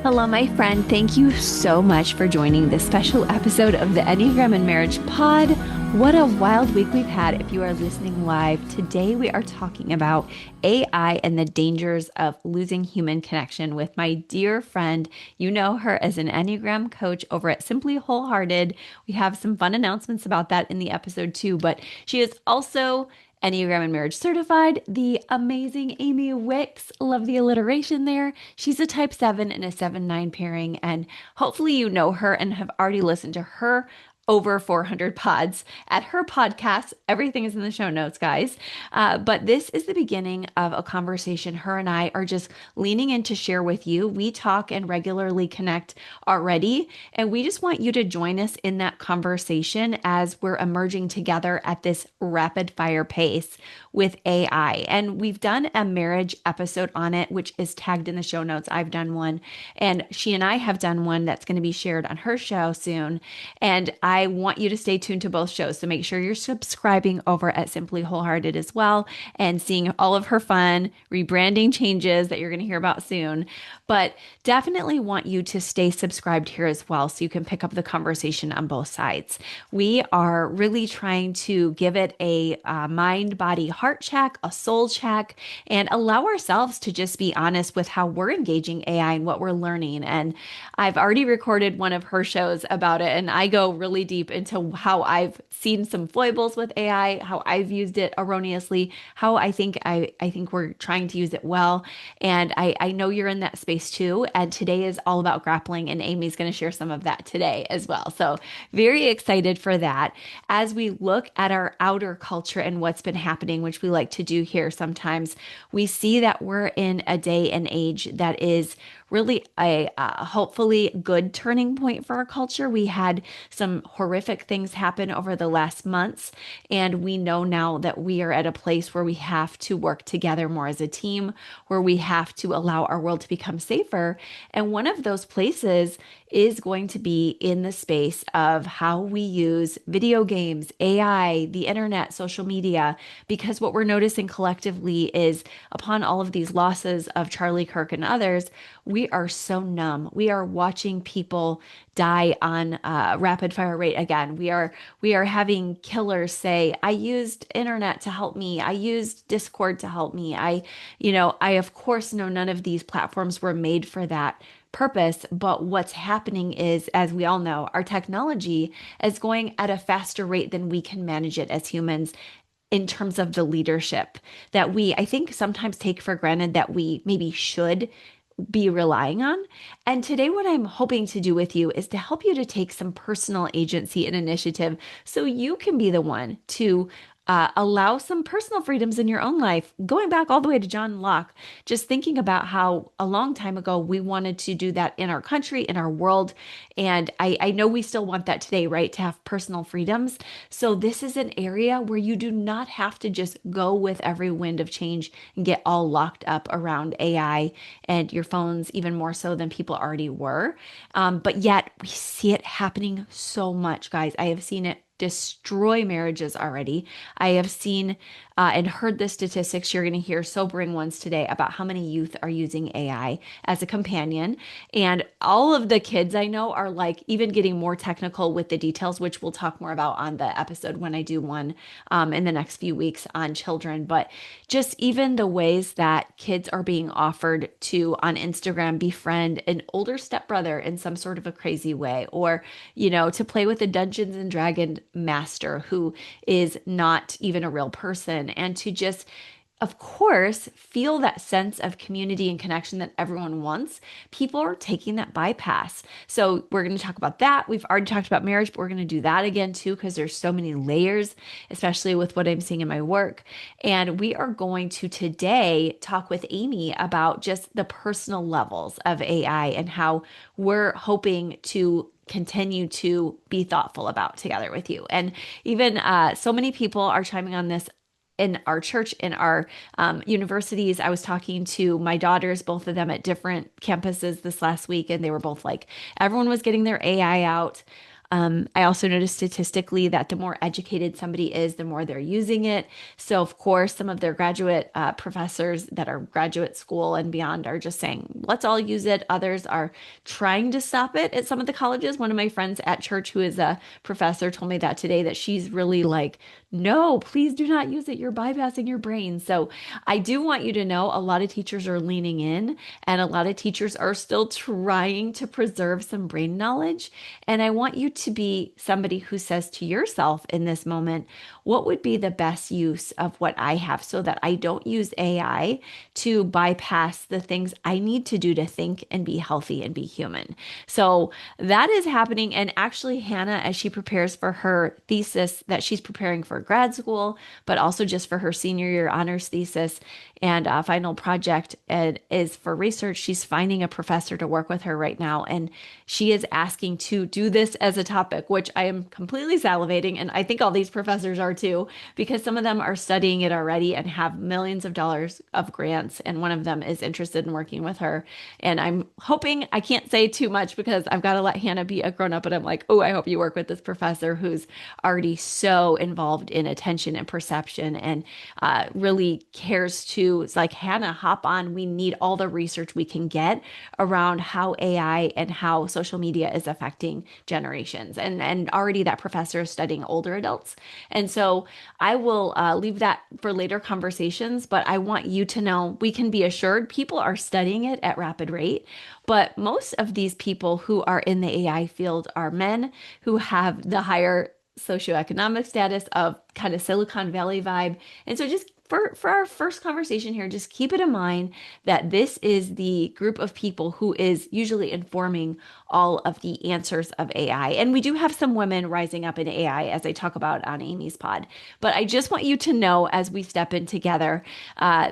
Hello, my friend. Thank you so much for joining this special episode of the Enneagram and Marriage Pod. What a wild week we've had if you are listening live. Today, we are talking about AI and the dangers of losing human connection with my dear friend. You know her as an Enneagram coach over at Simply Wholehearted. We have some fun announcements about that in the episode too, but she is also Enneagram and Marriage Certified, the amazing Amy Wicks. Love the alliteration there. She's a type 7 and a 7-9 pairing, and hopefully you know her and have already listened to her over 400 pods at her podcast. Everything is in the show notes, guys. But this is the beginning of a conversation her and I are just leaning in to share with you. We talk and regularly connect already, and we just want you to join us in that conversation as we're emerging together at this rapid fire pace with AI. And we've done a marriage episode on it, which is tagged in the show notes. I've done one, and she and I have done one that's going to be shared on her show soon. And I want you to stay tuned to both shows. So make sure you're subscribing over at Simply Wholehearted as well and seeing all of her fun rebranding changes that you're going to hear about soon. But definitely want you to stay subscribed here as well so you can pick up the conversation on both sides. We are really trying to give it a mind, body, heart check, a soul check, and allow ourselves to just be honest with how we're engaging AI and what we're learning. And I've already recorded one of her shows about it, and I go really deep into how I've seen some foibles with AI, how I've used it erroneously, how I think we're trying to use it well. And I know you're in that space too. And today is all about grappling, and Amy's going to share some of that today as well. So very excited for that. As we look at our outer culture and what's been happening, which we like to do here sometimes, we see that we're in a day and age that is really a hopefully good turning point for our culture. We had some horrific things happen over the last months, and we know now that we are at a place where we have to work together more as a team, where we have to allow our world to become safer. And one of those places is going to be in the space of how we use video games, AI, the internet, social media, because what we're noticing collectively is upon all of these losses of Charlie Kirk and others, we are so numb. We are watching people die on rapid fire rate again. We are having killers say, "I used internet to help me. I used Discord to help me. I of course know none of these platforms were made for that purpose, but what's happening is, as we all know, our technology is going at a faster rate than we can manage it as humans in terms of the leadership that we, I think, sometimes take for granted that we maybe should be relying on. And today, what I'm hoping to do with you is to help you to take some personal agency and initiative so you can be the one to allow some personal freedoms in your own life. Going back all the way to John Locke, just thinking about how a long time ago we wanted to do that in our country, in our world. And I know we still want that today, right? To have personal freedoms. So this is an area where you do not have to just go with every wind of change and get all locked up around AI and your phones, even more so than people already were. But yet we see it happening so much, guys. I have seen it destroy marriages already. I have seen and heard the statistics. You're going to hear sobering ones today about how many youth are using AI as a companion. And all of the kids I know are like even getting more technical with the details, which we'll talk more about on the episode when I do one in the next few weeks on children. But just even the ways that kids are being offered to on Instagram befriend an older stepbrother in some sort of a crazy way, or, to play with a Dungeons and Dragon master who is not even a real person, and to just, of course, feel that sense of community and connection that everyone wants. People are taking that bypass. So we're going to talk about that. We've already talked about marriage, but we're going to do that again too, because there's so many layers, especially with what I'm seeing in my work. And we are going to today talk with Amy about just the personal levels of AI and how we're hoping to continue to be thoughtful about together with you. And even so many people are chiming on this in our church, in our universities. I was talking to my daughters, both of them at different campuses this last week, and they were both like, everyone was getting their AI out. I also noticed statistically that the more educated somebody is, the more they're using it. So, of course, some of their graduate professors that are graduate school and beyond are just saying, let's all use it. Others are trying to stop it at some of the colleges. One of my friends at church, who is a professor, told me that today, that she's really like, no, please do not use it. You're bypassing your brain. So, I do want you to know a lot of teachers are leaning in, and a lot of teachers are still trying to preserve some brain knowledge. And I want you to be somebody who says to yourself in this moment, what would be the best use of what I have so that I don't use AI to bypass the things I need to do to think and be healthy and be human? So that is happening. And actually, Hannah, as she prepares for her thesis that she's preparing for grad school, but also just for her senior year honors thesis and final project, and is for research, she's finding a professor to work with her right now. And she is asking to do this as a topic, which I am completely salivating. And I think all these professors are too, because some of them are studying it already and have millions of dollars of grants. And one of them is interested in working with her. And I'm hoping, I can't say too much because I've got to let Hannah be a grown up, but I'm like, oh, I hope you work with this professor who's already so involved in attention and perception and really cares to, it's like, Hannah, hop on. We need all the research we can get around how AI and how social media is affecting generations. And already that professor is studying older adults. And so I will leave that for later conversations, but I want you to know we can be assured people are studying it at rapid rate. But most of these people who are in the AI field are men who have the higher socioeconomic status of kind of Silicon Valley vibe. And so just for our first conversation here, just keep it in mind that this is the group of people who is usually informing all of the answers of AI. And we do have some women rising up in AI, as I talk about on Amy's pod. But I just want you to know, as we step in together,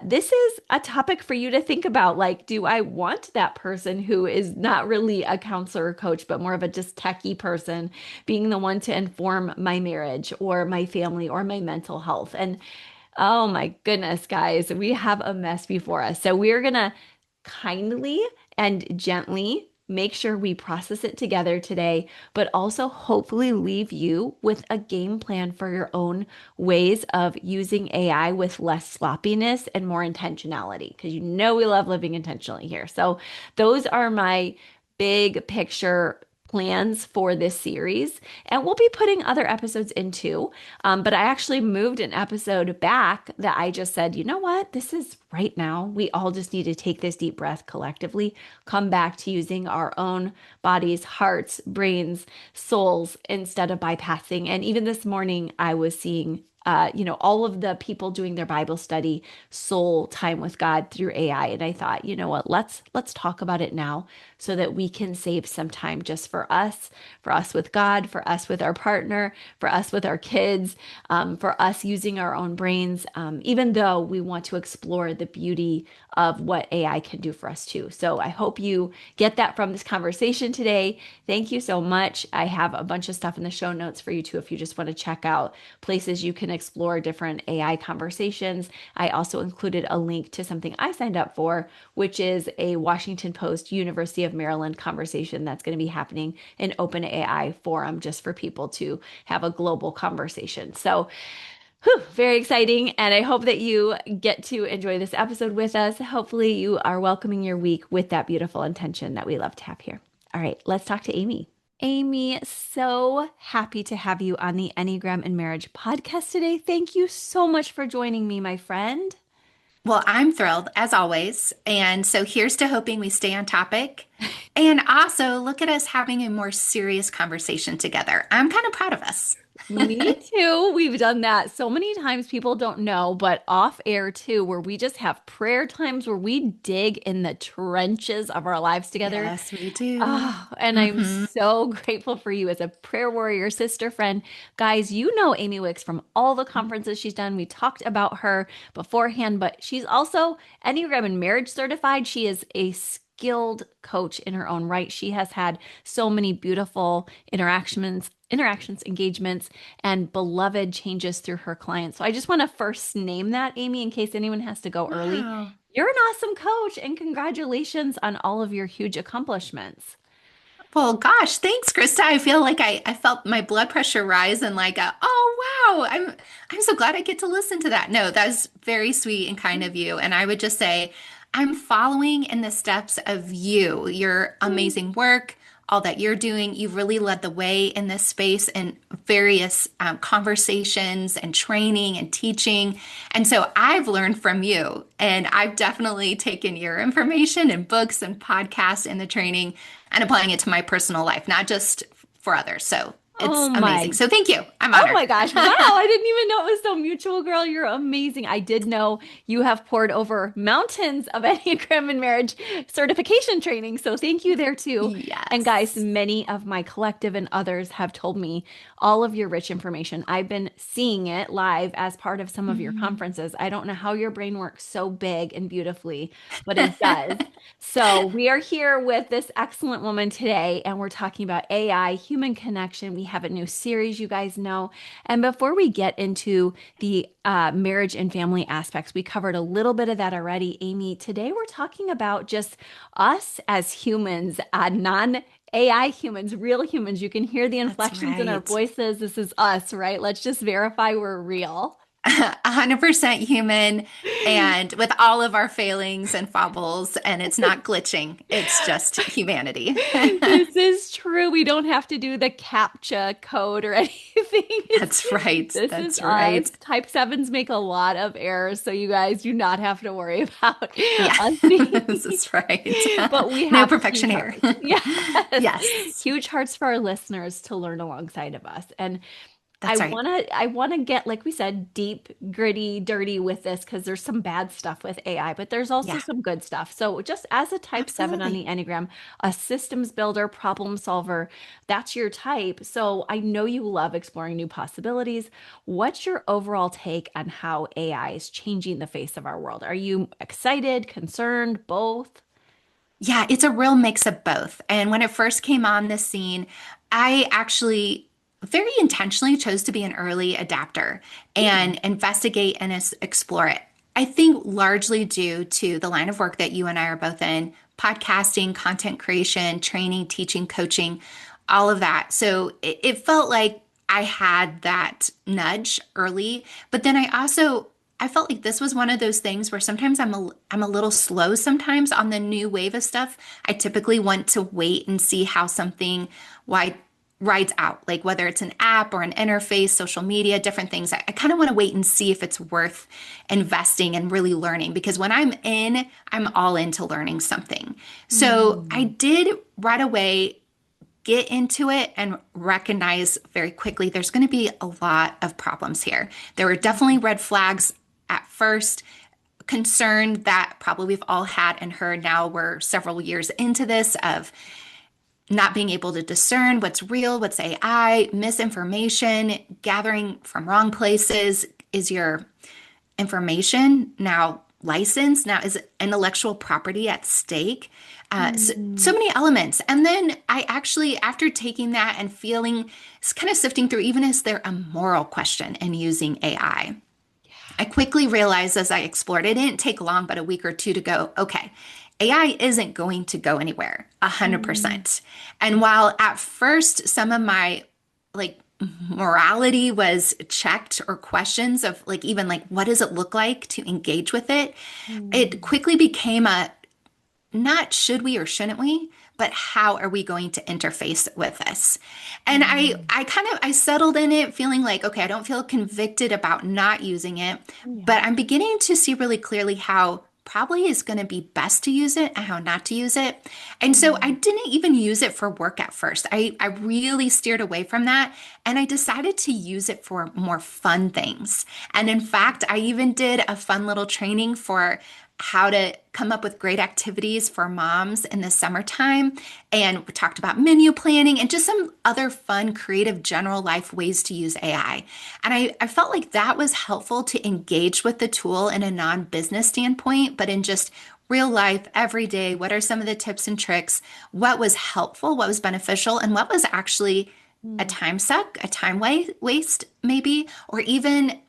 this is a topic for you to think about. Like, do I want that person who is not really a counselor or coach, but more of a just techie person being the one to inform my marriage or my family or my mental health? And oh my goodness, guys, we have a mess before us. So we're going to kindly and gently make sure we process it together today, but also hopefully leave you with a game plan for your own ways of using AI with less sloppiness and more intentionality, because you know we love living intentionally here. So those are my big picture plans for this series, and we'll be putting other episodes into. But I actually moved an episode back that I just said, you know what? This is right now. We all just need to take this deep breath collectively, come back to using our own bodies, hearts, brains, souls instead of bypassing. And even this morning, I was seeing all of the people doing their Bible study, soul time with God through AI. And I thought, you know what, let's talk about it now so that we can save some time just for us with God, for us with our partner, for us with our kids, for us using our own brains, even though we want to explore the beauty of what AI can do for us too. So I hope you get that from this conversation today. Thank you so much. I have a bunch of stuff in the show notes for you too, if you just want to check out places you can explore different AI conversations. I also included a link to something I signed up for, which is a Washington Post, University of Maryland conversation that's going to be happening in open AI forum just for people to have a global conversation. So very exciting. And I hope that you get to enjoy this episode with us. Hopefully you are welcoming your week with that beautiful intention that we love to have here. All right, let's talk to Amy. Amy, so happy to have you on the Enneagram and Marriage podcast today. Thank you so much for joining me, my friend. Well, I'm thrilled as always. And so here's to hoping we stay on topic. And also look at us having a more serious conversation together. I'm kind of proud of us. Me too. We've done that so many times. People don't know, but off air too, where we just have prayer times where we dig in the trenches of our lives together. Yes, we do. Oh, and I'm so grateful for you as a prayer warrior, sister, friend. Guys, you know Amy Wicks from all the conferences she's done. We talked about her beforehand, but she's also Enneagram and Marriage Certified. She is a skilled coach in her own right. She has had so many beautiful interactions, engagements, and beloved changes through her clients. So I just want to first name that, Amy, in case anyone has to go early. You're an awesome coach, and congratulations on all of your huge accomplishments. Well, gosh, thanks, Krista. I feel like I felt my blood pressure rise and like, oh wow, I'm so glad I get to listen to that. No, that's very sweet and kind of you. And I would just say, I'm following in the steps of you, your amazing work, all that you're doing. You've really led the way in this space in various conversations and training and teaching. And so I've learned from you, and I've definitely taken your information and books and podcasts and the training and applying it to my personal life, not just for others. So Oh it's amazing. my So thank you. I'm Oh honored. my gosh. Wow. I didn't even know it was so mutual, girl. You're amazing. I did know you have poured over mountains of Enneagram and marriage certification training. So thank you there too. And guys, Yes. many of my collective and others have told me all of your rich information. I've been seeing it live as part of some of your Mhm. conferences. I don't know how your brain works so big and beautifully, but it does. So, we are here with this excellent woman today, and we're talking about AI, human connection. We have a new series, you guys know. And before we get into the marriage and family aspects, we covered a little bit of that already, Amy. Today, we're talking about just us as humans, non AI humans, real humans. You can hear the That's inflections in our right. voices. This is us, right? Let's just verify we're real. 100% human and with all of our failings and foibles, and it's not glitching, it's just humanity. This is true. We don't have to do the CAPTCHA code or anything. That's right. This is That's us. right. Type 7s make a lot of errors, so you guys do not have to worry about Yeah, us this being, is right. but we No have perfection huge here. hearts. Yes. Yes, Huge hearts for our listeners to learn alongside of us. And I that's right. want to I want to get, like we said, deep, gritty, dirty with this because there's some bad stuff with AI, but there's also Yeah, some good stuff. So just as a type 7 on the absolutely. Enneagram, a systems builder, problem solver, that's your type. So I know you love exploring new possibilities. What's your overall take on how AI is changing the face of our world? Are you excited, concerned, both? Yeah, it's a real mix of both. And when it first came on the scene, I actually very intentionally chose to be an early adapter Hmm. and investigate and explore it. I think largely due to the line of work that you and I are both in, podcasting, content creation, training, teaching, coaching, all of that. So it felt like I had that nudge early, but then I felt like this was one of those things where sometimes I'm a little slow sometimes on the new wave of stuff. I typically want to wait and see how something wide rides out, like whether it's an app or an interface, social media, different things. I kind of want to wait and see if it's worth investing and really learning because when I'm in, I'm all into learning something. So I Mm. did right away get into it and recognize very quickly there's going to be a lot of problems here. There were definitely red flags at first, concern that probably we've all had and heard now we're several years into this of not being able to discern what's real, what's AI, misinformation, gathering from wrong places. Is your information now licensed? Now, is intellectual property at stake? So Mm. many elements. And then I actually, after taking that and feeling, kind of sifting through, even is there a moral question in using AI? I quickly realized as I explored, it didn't take long, but a week or two to go, okay, AI isn't going to go anywhere, Mm. 100%. And while at first some of my like morality was checked or questions of like, even like, what does it look like to engage with it? It Mm. quickly became a not should we or shouldn't we, but how are we going to interface with this? And Mm. I kind of I settled in it feeling like, okay, I don't feel convicted about not using it, Yeah. but I'm beginning to see really clearly how probably is going to be best to use it and how not to use it. And so I Mm. didn't even use it for work at first. I really steered away from that and I decided to use it for more fun things. And in fact, I even did a fun little training for how to come up with great activities for moms in the summertime. And we talked about menu planning and just some other fun, creative, general life ways to use AI. And I felt like that was helpful to engage with the tool in a non business standpoint, but in just real life, every day. What are some of the tips and tricks? What was helpful? What was beneficial? And what was actually a Mm. time suck, a time waste, maybe, or even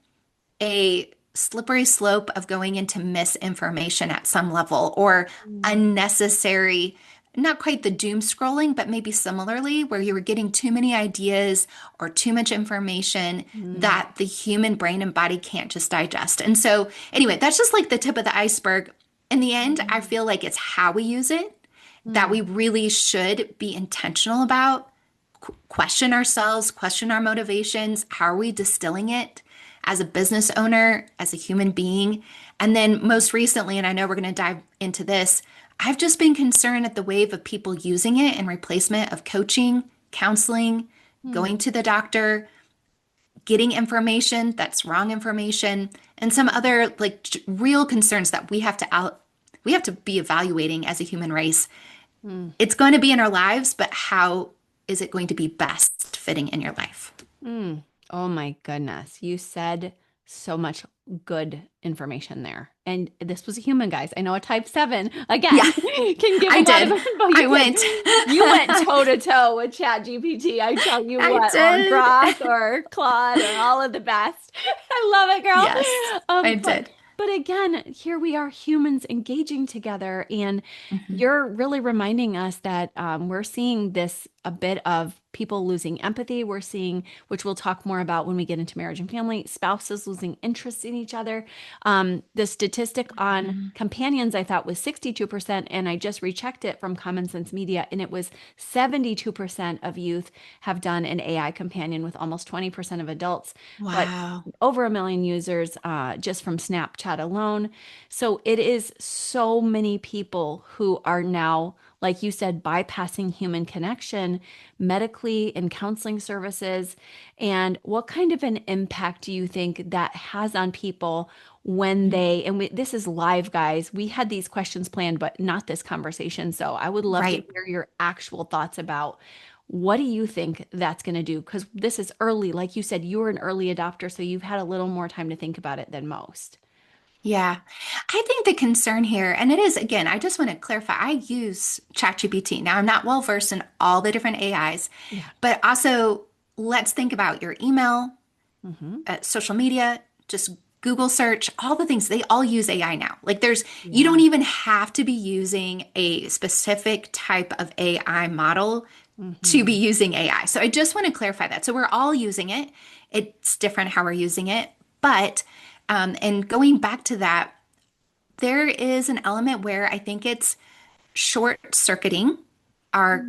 a slippery slope of going into misinformation at some level or Mm. unnecessary. not quite the doom scrolling, but maybe similarly, where you were getting too many ideas or too much information Mm. that the human brain and body can't just digest. And so, anyway, that's just like the tip of the iceberg. In the end, I Mm. feel like it's how we use it that we Mm. really should be intentional about, question ourselves, question our motivations. How are we distilling it as a business owner, as a human being? And then, most recently, and I know we're going to dive into this, I've just been concerned at the wave of people using it in replacement of coaching, counseling, Mm. going to the doctor, getting information that's wrong information, and some other like real concerns that we have to be evaluating as a human race. Mm. It's going to be in our lives, but how is it going to be best fitting in your life? Mm. Oh my goodness. You said so much good information there. And this was a human, guys. I know a type 7, Yeah, again, can give a I lot of did. info. I You did. went. You went toe to toe with Chat GPT. I tell you I what, or did. Grok or Claude or all of the best. I love it, Yes, girl. I But did. again, here we are humans engaging together, and Mhm. you're really reminding us that we're seeing this a bit of people losing empathy. We're seeing, which we'll talk more about when we get into marriage and family, spouses losing interest in each other. The statistic on Mhm. companions I thought was 62%, and I just rechecked it from Common Sense Media, and it was 72% of youth have done an AI companion, with almost 20% of adults, but Wow. over 1 million users just from Snapchat alone. So it is so many people who are now, like you said, bypassing human connection medically and counseling services. And what kind of an impact do you think that has on people when this is live, guys. We had these questions planned, but not this conversation. So I would love to Right. hear your actual thoughts about what do you think that's going to do? Because this is early. Like you said, you were an early adopter, so you've had a little more time to think about it than most. Yeah. I think the concern here, and it is, again, I just want to clarify, I use ChatGPT. Now, I'm not well versed in all the different AIs, Yeah. but also let's think about your email, Mm-hmm. social media, just Google search, all the things, they all use AI now. Like you don't Yeah. even have to be using a specific type of AI model to be Mm-hmm. using AI. So I just want to clarify that. So we're all using it. It's different how we're using it. But, and going back to that, there is an element where I think it's short circuiting our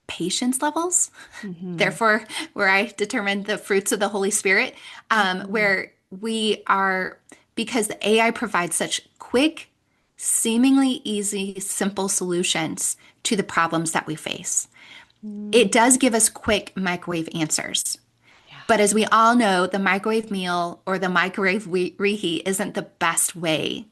patience levels. Mm-hmm. Therefore, where I determine the fruits of the Holy Spirit, Mm-hmm. where we are, because the AI provides such quick, seemingly easy, simple solutions to the problems that we face. It Mm-hmm. does give us quick microwave answers. Yeah. But as we all know, the microwave meal or the microwave reheat isn't the best way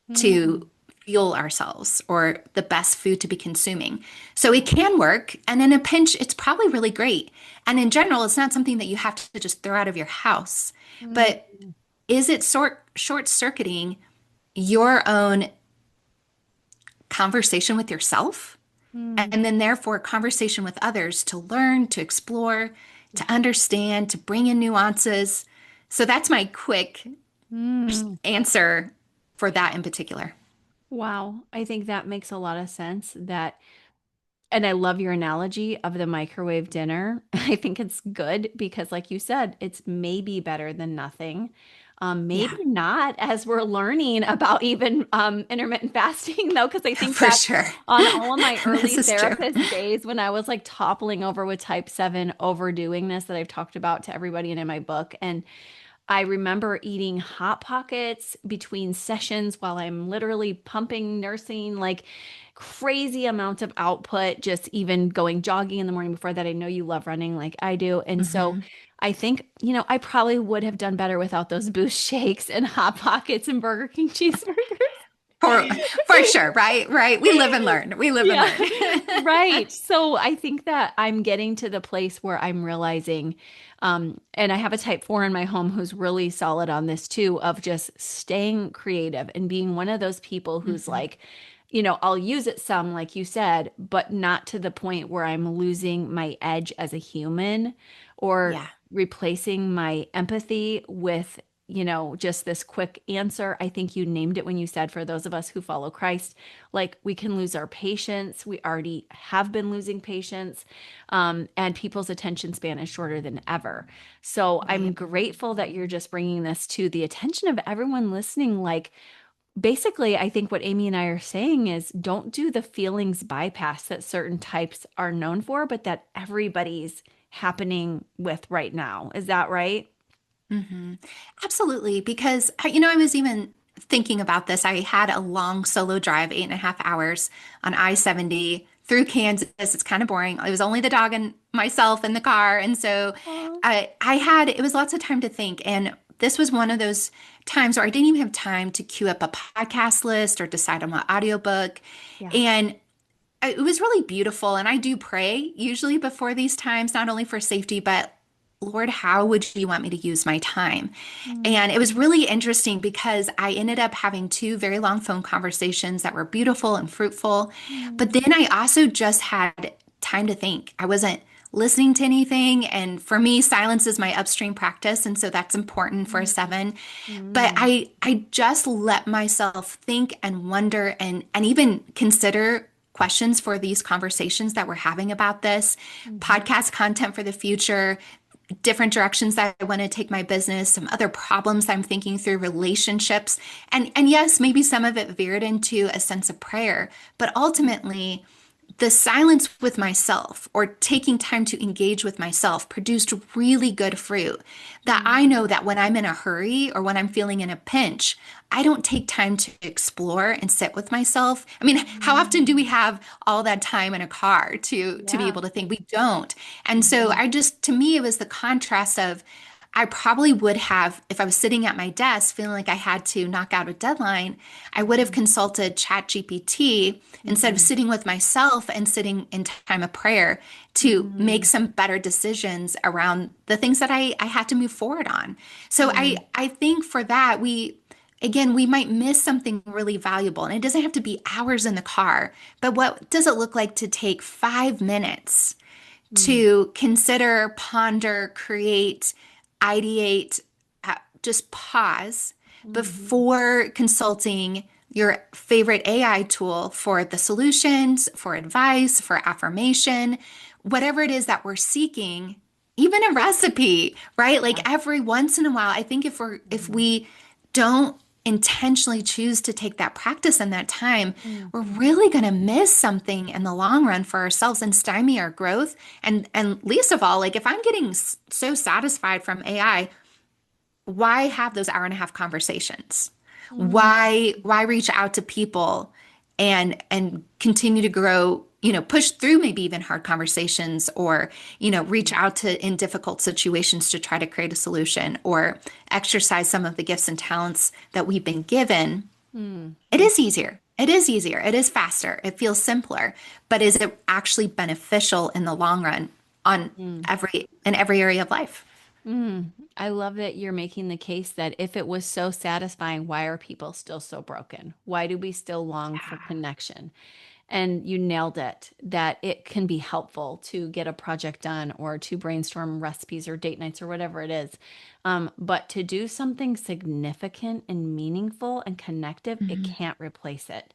Mm-hmm. to fuel ourselves or the best food to be consuming. So it can work. And in a pinch, it's probably really great. And in general, it's not something that you have to just throw out of your house. But is it short circuiting your own conversation with yourself? Mm-hmm. And then, therefore, conversation with others to learn, to explore, to understand, to bring in nuances. So that's my quick Mm. answer for that in particular. Wow. I think that makes a lot of sense. And I love your analogy of the microwave dinner. I think it's good because, like you said, it's maybe better than nothing. Maybe Yeah, not, as we're learning about even intermittent fasting, though, because I think for back sure. on all of my This early is true. therapist days when I was like toppling over with type 7 overdoing this that I've talked about to everybody and in my book. And I remember eating Hot Pockets between sessions while I'm literally pumping, nursing, like crazy amounts of output, just even going jogging in the morning before that. I know you love running like I do. And so Mhm. I think, I probably would have done better without those boost shakes and Hot Pockets and Burger King cheeseburgers. For for sure, right? Right. We live and learn. We live and Yeah, learn. right. So I think that I'm getting to the place where I'm realizing, and I have a type 4 in my home who's really solid on this too, of just staying creative and being one of those people who's Mhm. like, I'll use it some, like you said, but not to the point where I'm losing my edge as a human or Yeah. replacing my empathy with just this quick answer. I think you named it when you said, for those of us who follow Christ, like we can lose our patience. We already have been losing patience, and people's attention span is shorter than ever. So I'm Right. grateful that you're just bringing this to the attention of everyone listening. Like, basically, I think what Amy and I are saying is don't do the feelings bypass that certain types are known for, but that everybody's happening with right now. Is that right? Hmm. Absolutely. Because, I was even thinking about this. I had a long solo drive, 8.5 hours on I-70 through Kansas. It's kind of boring. It was only the dog and myself in the car. And so Aw. it was lots of time to think. And this was one of those times where I didn't even have time to queue up a podcast list or decide on what audiobook. Yeah. And it was really beautiful. And I do pray usually before these times, not only for safety, but Lord, how would you want me to use my time? Mm. And it was really interesting because I ended up having two very long phone conversations that were beautiful and fruitful. Mm. But then I also just had time to think. I wasn't listening to anything. And for me, silence is my upstream practice. And so that's important for a seven. But Mm. I just let myself think and wonder and even consider questions for these conversations that we're having about this, Mhm. podcast content for the future, different directions that I want to take my business, some other problems I'm thinking through, relationships. And yes, maybe some of it veered into a sense of prayer, but ultimately the silence with myself or taking time to engage with myself produced really good fruit that I Mm. know that when I'm in a hurry or when I'm feeling in a pinch, I don't take time to explore and sit with myself. I mean, how often do we Mm. have all that time in a car to be Yeah. able to think? We don't. And so Mhm. to me, it was the contrast of I probably would have, if I was sitting at my desk feeling like I had to knock out a deadline, I would have Mhm. consulted ChatGPT instead of Mhm. sitting with myself and sitting in time of prayer to make Mhm. some better decisions around the things that I had to move forward on. So Mm. I think for that, we might miss something really valuable. And it doesn't have to be hours in the car, but what does it look like to take 5 minutes Mm. to consider, ponder, create, ideate, just pause Mhm. before consulting your favorite AI tool for the solutions, for advice, for affirmation, whatever it is that we're seeking, even a recipe, right? Yeah. Like every once in a while, I think if Mhm. we don't intentionally choose to take that practice and that time, Mm. we're really going to miss something in the long run for ourselves and stymie our growth. And least of all, like if I'm getting so satisfied from AI, why have those hour and a half conversations? Mm. Why reach out to people and continue to grow, push through maybe even hard conversations or, reach out to in difficult situations to try to create a solution or exercise some of the gifts and talents that we've been given. Mm. It Mm. is easier. It is easier. It is faster. It feels simpler. But is it actually beneficial in the long run on Mm. every area of life? Mm. I love that you're making the case that if it was so satisfying, why are people still so broken? Why do we still long for connection? And you nailed it, that it can be helpful to get a project done or to brainstorm recipes or date nights or whatever it is. But to do something significant and meaningful and connective, it Mhm. can't replace it.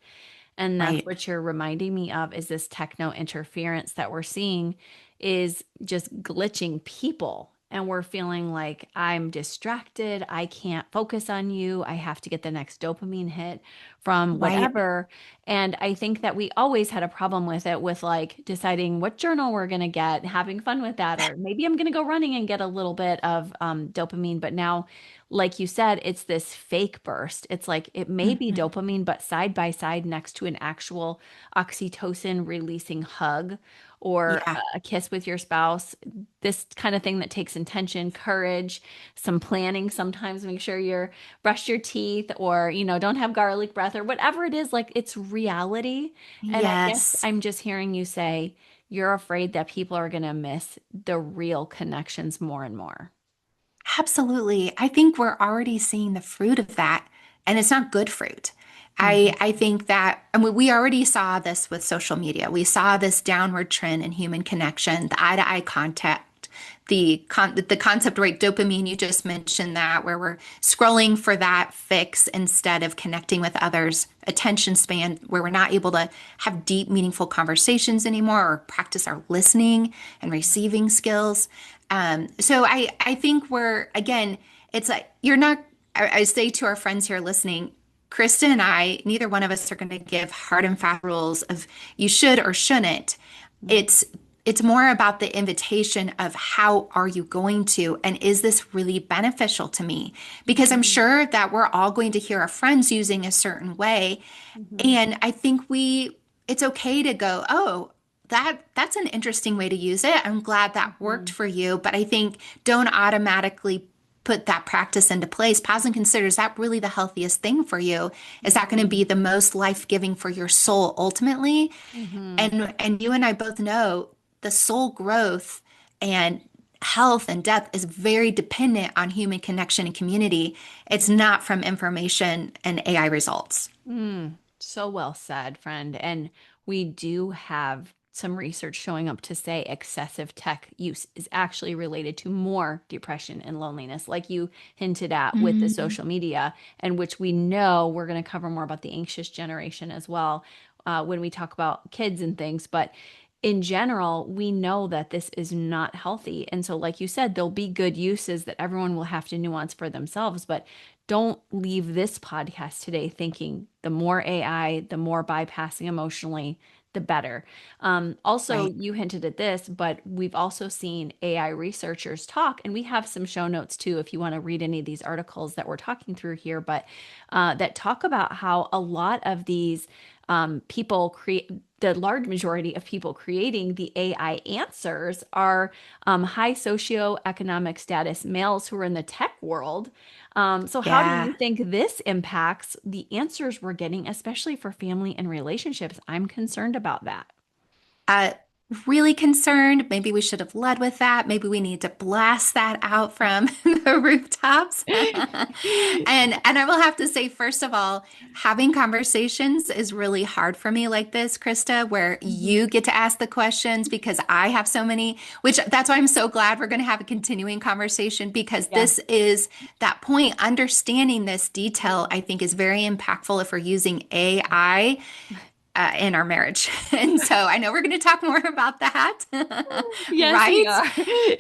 And that's Right. what you're reminding me of is this techno interference that we're seeing is just glitching people. And we're feeling like I'm distracted. I can't focus on you. I have to get the next dopamine hit from Right. whatever. And I think that we always had a problem with it, with like deciding what journal we're going to get, having fun with that, or maybe I'm going to go running and get a little bit of dopamine. But now, like you said, it's this fake burst. It's like it may be Mhm. dopamine, but side by side next to an actual oxytocin releasing hug or Yeah. a kiss with your spouse. This kind of thing that takes intention, courage, some planning sometimes, make sure you're brush your teeth or, don't have garlic breath or whatever it is, like it's reality. And I guess Yes. I'm just hearing you say you're afraid that people are going to miss the real connections more and more. Absolutely. I think we're already seeing the fruit of that, and it's not good fruit. Mhm. I think that, I mean, we already saw this with social media. We saw this downward trend in human connection, the eye to eye contact, the concept, right? Dopamine, you just mentioned that, where we're scrolling for that fix instead of connecting with others. Attention span, where we're not able to have deep, meaningful conversations anymore or practice our listening and receiving skills. So I think again, it's like, you're not, I say to our friends here listening, Krista and I, neither one of us are going to give hard and fast rules of you should or shouldn't. It's it's more about the invitation of how are you going to, and is this really beneficial to me? Because I'm sure that we're all going to hear our friends using a certain way. And I think it's okay to go, oh, that's an interesting way to use it. I'm glad that worked for you. But I think don't automatically put that practice into place. Pause and consider, is that really the healthiest thing for you? Is that going to be the most life-giving for your soul ultimately? And you and I both know the soul growth and health and depth is very dependent on human connection and community. It's not from information and AI results. So well said, friend. And we do have some research showing up to say excessive tech use is actually related to more depression and loneliness, like you hinted at with the social media, and which we know we're going to cover more about the anxious generation as well when we talk about kids and things. But in general, we know that this is not healthy. And so, like you said, there'll be good uses that everyone will have to nuance for themselves. But don't leave this podcast today thinking the more AI, the more bypassing emotionally, the better. Also, Right. you hinted at this, but we've also seen AI researchers talk, and we have some show notes too if you want to read any of these articles that we're talking through here, but that talk about how a lot of these people create, the large majority of people creating the AI answers are high socioeconomic status males who are in the tech world. So how do Yeah. you think this impacts the answers we're getting, especially for family and relationships? I'm concerned about that. uh, Really concerned. Maybe we should have led with that. Maybe we need to blast that out from the rooftops. And I will have to say, first of all, having conversations is really hard for me like this, Krista, where Mhm. you get to ask the questions because I have so many, which that's why I'm so glad we're going to have a continuing conversation because Yeah. this is that point. Understanding this detail, I think, is very impactful if we're using AI in our marriage. And so I know we're going to talk more about that, Yes, we right? are.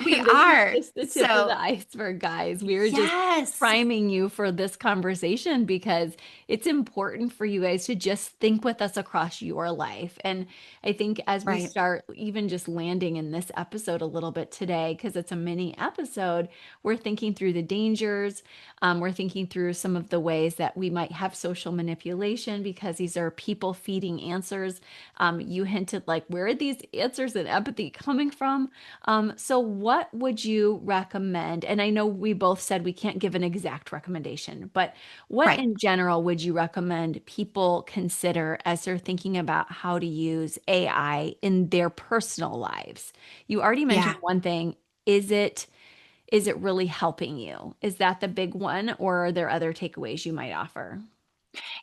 We And this is are. just the tip of So, the iceberg, guys. We're just yes, priming you for this conversation because it's important for you guys to just think with us across your life. And I think as we right. start even just landing in this episode a little bit today, because it's a mini episode, we're thinking through the dangers. We're thinking through some of the ways that we might have social manipulation because these are people feeding answers. You hinted like, where are these answers and empathy coming from? So what would you recommend? And I know we both said we can't give an exact recommendation, but what Right. in general would you recommend people consider as they're thinking about how to use AI in their personal lives? You already mentioned Yeah. one thing. Is it really helping you? Is that the big one, or are there other takeaways you might offer?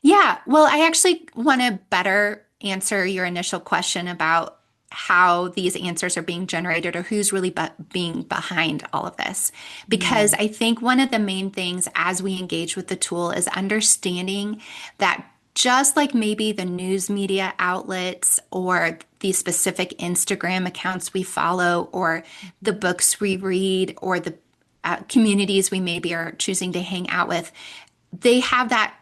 Yeah. Well, I actually want to better answer your initial question about how these answers are being generated or who's really being behind all of this. Because Mm, I think one of the main things as we engage with the tool is understanding that just like maybe the news media outlets or the specific Instagram accounts we follow or the mhm, books we read or the communities we maybe are choosing to hang out with, they have that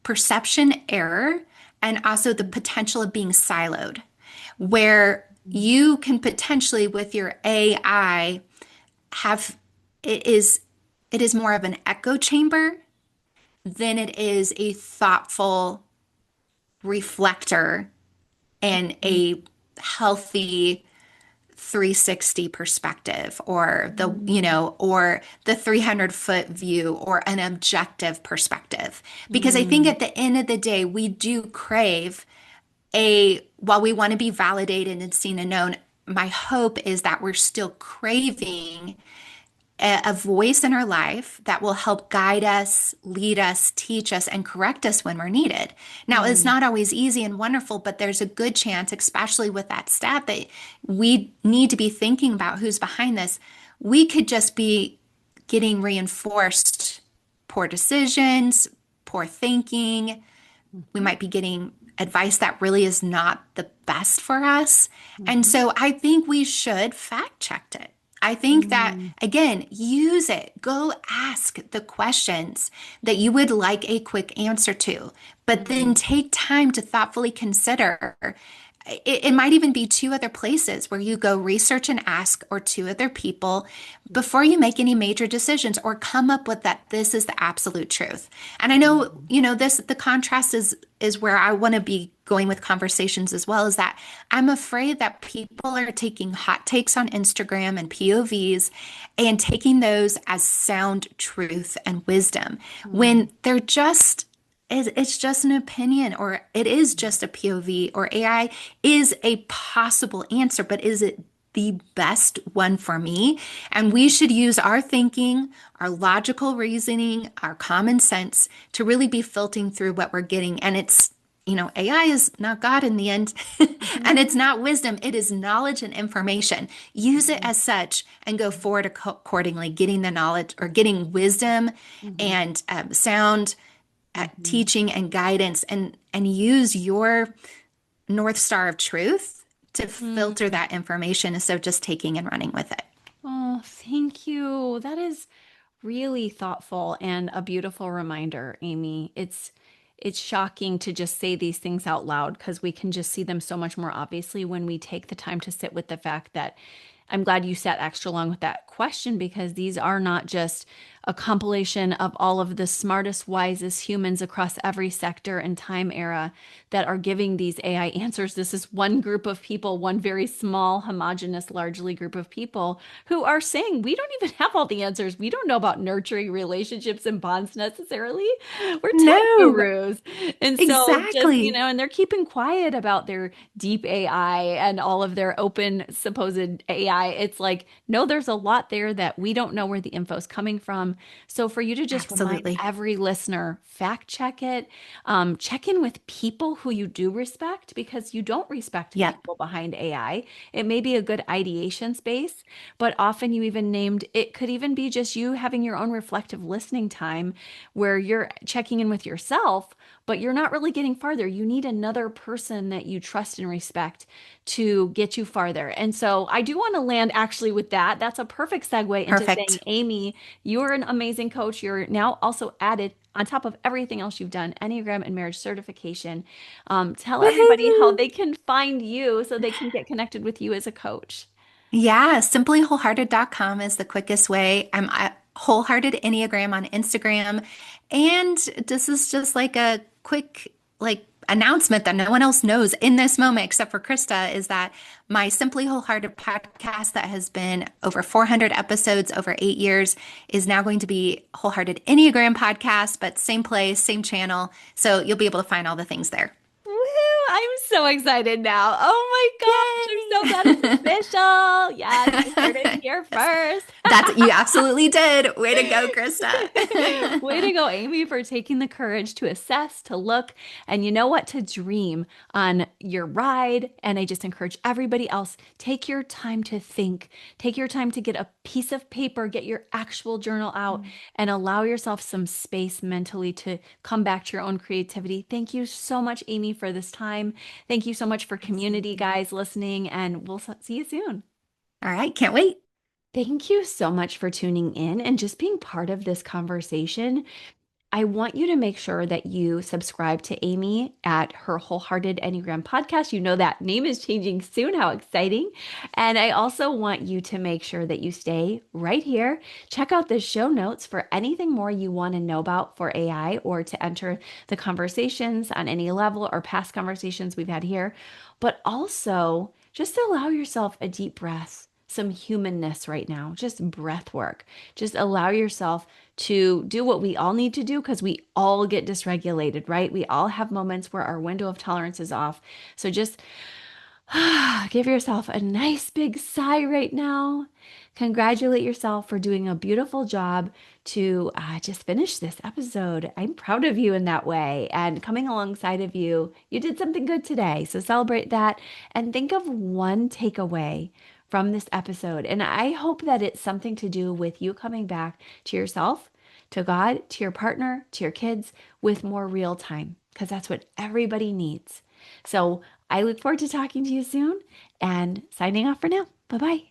perception error and also the potential of being siloed, where mhm, you can potentially with your AI have it is it is more of an echo chamber than it is a thoughtful reflector and mhm, a healthy 360 perspective or mhm, or the 300-foot view or an objective perspective, because I think mhm, at the end of the day we do crave a while we want to be validated and seen and known. My hope is that we're still craving a voice in our life that will help guide us, lead us, teach us, and correct us when we're needed. Now, it's Mm. not always easy and wonderful, but there's a good chance, especially with that step, that we need to be thinking about who's behind this. We could just be getting reinforced poor decisions, poor thinking. We Mhm. might be getting advice that really is not the best for us. And Mhm. so I think we should fact check it. I think that, Mm. again, use it. Go ask the questions that you would like a quick answer to, but then Mhm. take time to thoughtfully consider. It might even be two other places where you go research and ask, or two other people before you make any major decisions or come up with that this is the absolute truth. And I know, Mhm. this the contrast is where I want to be going with conversations as well, is that I'm afraid that people are taking hot takes on Instagram and POVs and taking those as sound truth and wisdom Mm. when they're just it's just an opinion, or it is just a POV, or AI is a possible answer, but is it the best one for me? And we should use our thinking, our logical reasoning, our common sense to really be filtering through what we're getting. And AI is not God in the end, and it's Mhm. not wisdom. It is knowledge and information. Use it Mhm. as such and go forward accordingly, getting the knowledge or getting wisdom Mhm. and sound Mhm. teaching and guidance, and use your North Star of truth to filter Mm. that information instead of just taking and running with it. Oh, thank you. That is really thoughtful and a beautiful reminder, Amy. It's shocking to just say these things out loud because we can just see them so much more obviously when we take the time to sit with the fact that I'm glad you sat extra long with that question, because these are not just a compilation of all of the smartest, wisest humans across every sector and time era that are giving these AI answers. This is one group of people, one very small, homogenous, largely group of people who are saying, we don't even have all the answers. We don't know about nurturing relationships and bonds necessarily. We're tech No, gurus. And so just, exactly. and they're keeping quiet about their deep AI and all of their open supposed AI. It's like, no, there's a lot there that we don't know where the info is coming from. So for you to just remind Absolutely. every listener, fact check it, check in with people who you do respect, because you don't respect the Yep. people behind AI. It may be a good ideation space, but often you even named it could even be just you having your own reflective listening time where you're checking in with yourself, but you're not really getting farther. You need another person that you trust and respect to get you farther. And so I do want to land actually with that. That's a perfect segue into saying, Perfect. Amy, you're an amazing coach. You're now also added on top of everything else you've done, Enneagram and Marriage Certification. Tell everybody how Woohoo! they can find you so they can get connected with you as a coach. Yeah, simplyWholehearted.com is the quickest way. I'm at Wholehearted Enneagram on Instagram. And this is just like a quick announcement that no one else knows in this moment except for Krista, is that my Simply Wholehearted podcast that has been over 400 episodes over 8 years is now going to be Wholehearted Enneagram podcast, but same place, same channel. So you'll be able to find all the things there. Woo! I'm so excited now. Oh my gosh, I'm so glad it's Yay! official. Yes, you heard it here Yes. first. You absolutely did. Way to go, Way to Krista. go, Amy, for taking the courage to assess, to look, and you know what, to dream on your ride. And I just encourage everybody else, take your time to think, take your time to get a piece of paper, get your actual journal out, and allow yourself some space mentally to come back to your own creativity. Thank you so much, Amy, for this time. Thank you so much for community Absolutely. guys listening, and we'll see you soon. All right, can't wait. Thank you so much for tuning in and just being part of this conversation. I want you to make sure that you subscribe to Amy at her Wholehearted Enneagram podcast. You know that name is changing soon. How exciting. And I also want you to make sure that you stay right here. Check out the show notes for anything more you want to know about for AI, or to enter the conversations on any level or past conversations we've had here. But also, just allow yourself a deep breath, some humanness right now, just breath work. Just allow yourself to do what we all need to do, because we all get dysregulated, right? We all have moments where our window of tolerance is off. So just give yourself a nice big sigh right now. congratulate yourself for doing a beautiful job to just finish this episode. I'm proud of you in that way and coming alongside of you. You did something good today. So celebrate that and think of one takeaway from this episode. And I hope that it's something to do with you coming back to yourself, to God, to your partner, to your kids with more real time, because that's what everybody needs. So I look forward to talking to you soon and signing off for now. Bye-bye.